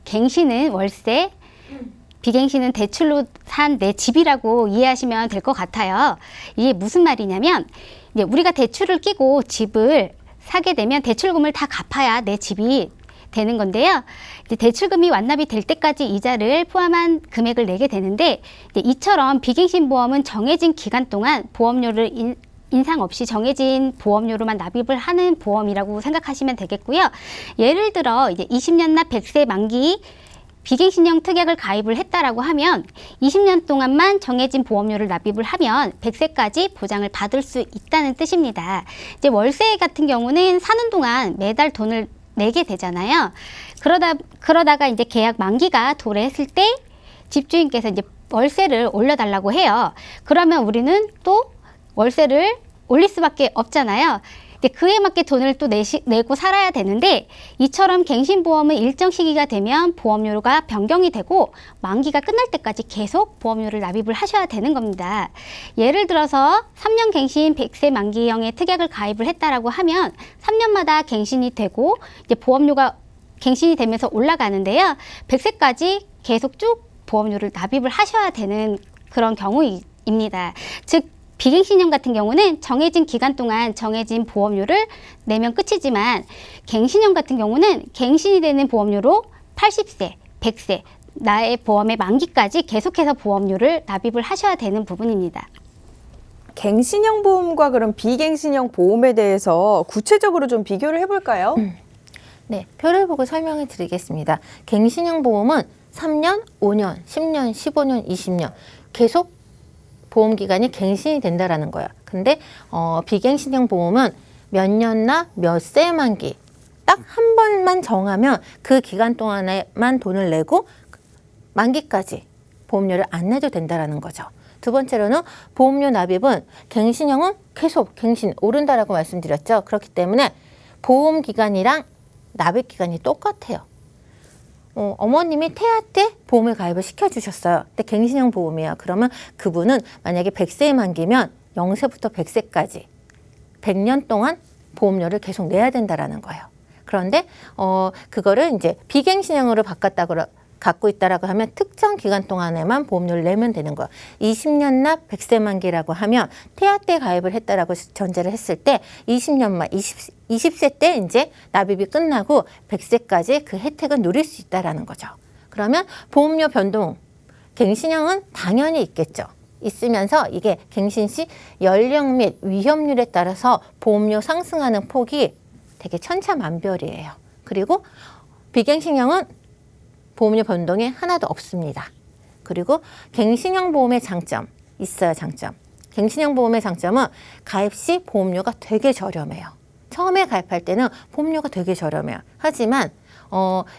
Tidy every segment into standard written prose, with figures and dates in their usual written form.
갱신은 월세, 비갱신은 대출로 산 내 집이라고 이해하시면 될 것 같아요. 이게 무슨 말이냐면 이제 우리가 대출을 끼고 집을 사게 되면 대출금을 다 갚아야 내 집이 되는 건데요. 이제 대출금이 완납이 될 때까지 이자를 포함한 금액을 내게 되는데 이제 이처럼 비갱신 보험은 정해진 기간 동안 보험료를 인상 없이 정해진 보험료로만 납입을 하는 보험이라고 생각하시면 되겠고요. 예를 들어 이제 20년 납 100세 만기 비갱신형 특약을 가입을 했다라고 하면 20년 동안만 정해진 보험료를 납입을 하면 100세까지 보장을 받을 수 있다는 뜻입니다. 이제 월세 같은 경우는 사는 동안 매달 돈을 내게 되잖아요. 그러다가 이제 계약 만기가 도래했을 때 집주인께서 이제 월세를 올려달라고 해요. 그러면 우리는 또 월세를 올릴 수밖에 없잖아요. 그에 맞게 돈을 또 내고 살아야 되는데 이처럼 갱신보험은 일정 시기가 되면 보험료가 변경이 되고 만기가 끝날 때까지 계속 보험료를 납입을 하셔야 되는 겁니다. 예를 들어서 3년 갱신 100세 만기형의 특약을 가입을 했다라고 하면 3년마다 갱신이 되고 이제 보험료가 갱신이 되면서 올라가는데요. 100세까지 계속 쭉 보험료를 납입을 하셔야 되는 그런 경우입니다. 즉 비갱신형 같은 경우는 정해진 기간 동안 정해진 보험료를 내면 끝이지만 갱신형 같은 경우는 갱신이 되는 보험료로 80세, 100세 나의 보험의 만기까지 계속해서 보험료를 납입을 하셔야 되는 부분입니다. 갱신형 보험과 그럼 비갱신형 보험에 대해서 구체적으로 좀 비교를 해볼까요? 네, 표를 보고 설명을 드리겠습니다. 갱신형 보험은 3년, 5년, 10년, 15년, 20년 계속 보험 기간이 갱신이 된다라는 거예요. 근데 비갱신형 보험은 몇 년나 몇 세 만기 딱 한 번만 정하면 그 기간 동안에만 돈을 내고 만기까지 보험료를 안 내도 된다라는 거죠. 두 번째로는 보험료 납입은 갱신형은 계속 갱신 오른다라고 말씀드렸죠. 그렇기 때문에 보험 기간이랑 납입 기간이 똑같아요. 어머님이 태아 때 보험을 가입을 시켜주셨어요. 근데 갱신형 보험이에요. 그러면 그분은 만약에 100세 만기면 0세부터 100세까지 100년 동안 보험료를 계속 내야 된다라는 거예요. 그런데 그거를 이제 비갱신형으로 갖고 있다라고 하면 특정 기간 동안에만 보험료를 내면 되는 거예요. 20년 납 100세 만기라고 하면 태아 때 가입을 했다라고 전제를 했을 때 20년 만 20세 때 이제 납입이 끝나고 100세까지 그 혜택을 누릴 수 있다라는 거죠. 그러면 보험료 변동, 갱신형은 당연히 있겠죠. 있으면서 이게 갱신 시 연령 및 위험률에 따라서 보험료 상승하는 폭이 되게 천차만별이에요. 그리고 비갱신형은 보험료 변동이 하나도 없습니다. 그리고 갱신형 보험의 장점 있어요. 장점. 갱신형 보험의 장점은 가입 시 보험료가 되게 저렴해요. 처음에 가입할 때는 보험료가 되게 저렴해요. 하지만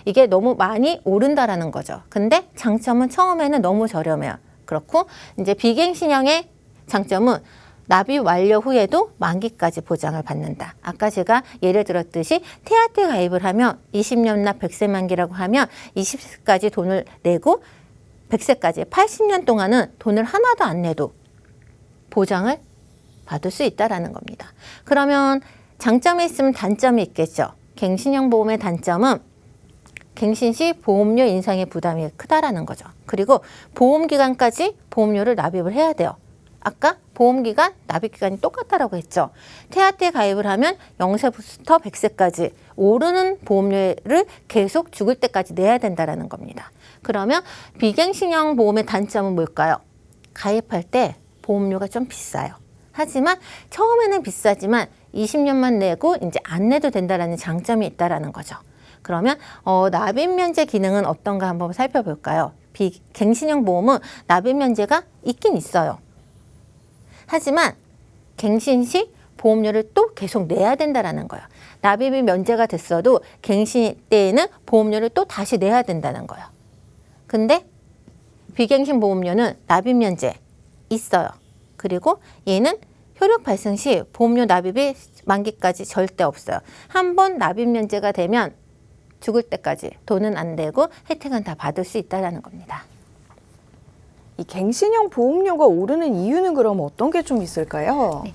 이게 너무 많이 오른다라는 거죠. 근데 장점은 처음에는 너무 저렴해요. 그렇고 이제 비갱신형의 장점은 납입 완료 후에도 만기까지 보장을 받는다. 아까 제가 예를 들었듯이 태아 때 가입을 하면 20년 납 100세 만기라고 하면 20세까지 돈을 내고 100세까지 80년 동안은 돈을 하나도 안 내도 보장을 받을 수 있다라는 겁니다. 그러면 장점이 있으면 단점이 있겠죠. 갱신형 보험의 단점은 갱신 시 보험료 인상의 부담이 크다라는 거죠. 그리고 보험 기간까지 보험료를 납입을 해야 돼요. 아까 보험기간, 납입기간이 똑같다라고 했죠. 태아 때 가입을 하면 0세부터 100세까지 오르는 보험료를 계속 죽을 때까지 내야 된다는 겁니다. 그러면 비갱신형 보험의 단점은 뭘까요? 가입할 때 보험료가 좀 비싸요. 하지만 처음에는 비싸지만 20년만 내고 이제 안 내도 된다는 장점이 있다는 거죠. 그러면 납입 면제 기능은 어떤가 한번 살펴볼까요? 비갱신형 보험은 납입 면제가 있긴 있어요. 하지만 갱신 시 보험료를 또 계속 내야 된다는 거예요. 납입이 면제가 됐어도 갱신 때에는 보험료를 또 다시 내야 된다는 거예요. 근데 비갱신 보험료는 납입 면제 있어요. 그리고 얘는 효력 발생 시 보험료 납입이 만기까지 절대 없어요. 한 번 납입 면제가 되면 죽을 때까지 돈은 안 내고 혜택은 다 받을 수 있다는 겁니다. 이 갱신형 보험료가 오르는 이유는 그럼 어떤 게 좀 있을까요? 네,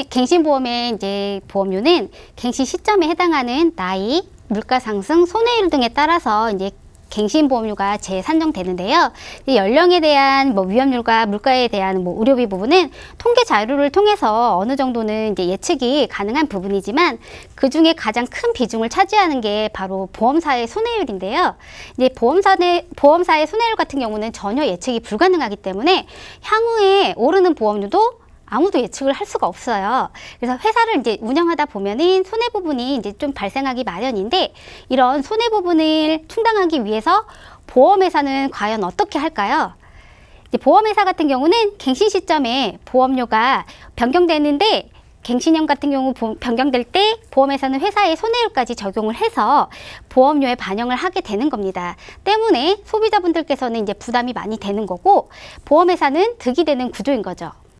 갱신보험의 이제 보험료는 갱신 시점에 해당하는 나이, 물가 상승, 손해율 등에 따라서 이제 갱신보험료가 재산정되는데요. 이 연령에 대한 위험률과 물가에 대한 의료비 부분은 통계 자료를 통해서 어느 정도는 이제 예측이 가능한 부분이지만 그 중에 가장 큰 비중을 차지하는 게 바로 보험사의 손해율인데요. 이제 보험사의 손해율 같은 경우는 전혀 예측이 불가능하기 때문에 향후에 오르는 보험료도 아무도 예측을 할 수가 없어요. 그래서 회사를 이제 운영하다 보면은 손해 부분이 이제 좀 발생하기 마련인데 이런 손해 부분을 충당하기 위해서 보험회사는 과연 어떻게 할까요? 이제 보험회사 같은 경우는 갱신 시점에 보험료가 변경되는데 갱신형 같은 경우 변경될 때 보험회사는 회사의 손해율까지 적용을 해서 보험료에 반영을 하게 되는 겁니다. 때문에 소비자분들께서는 이제 부담이 많이 되는 거고 보험회사는 득이 되는 구조인 거죠.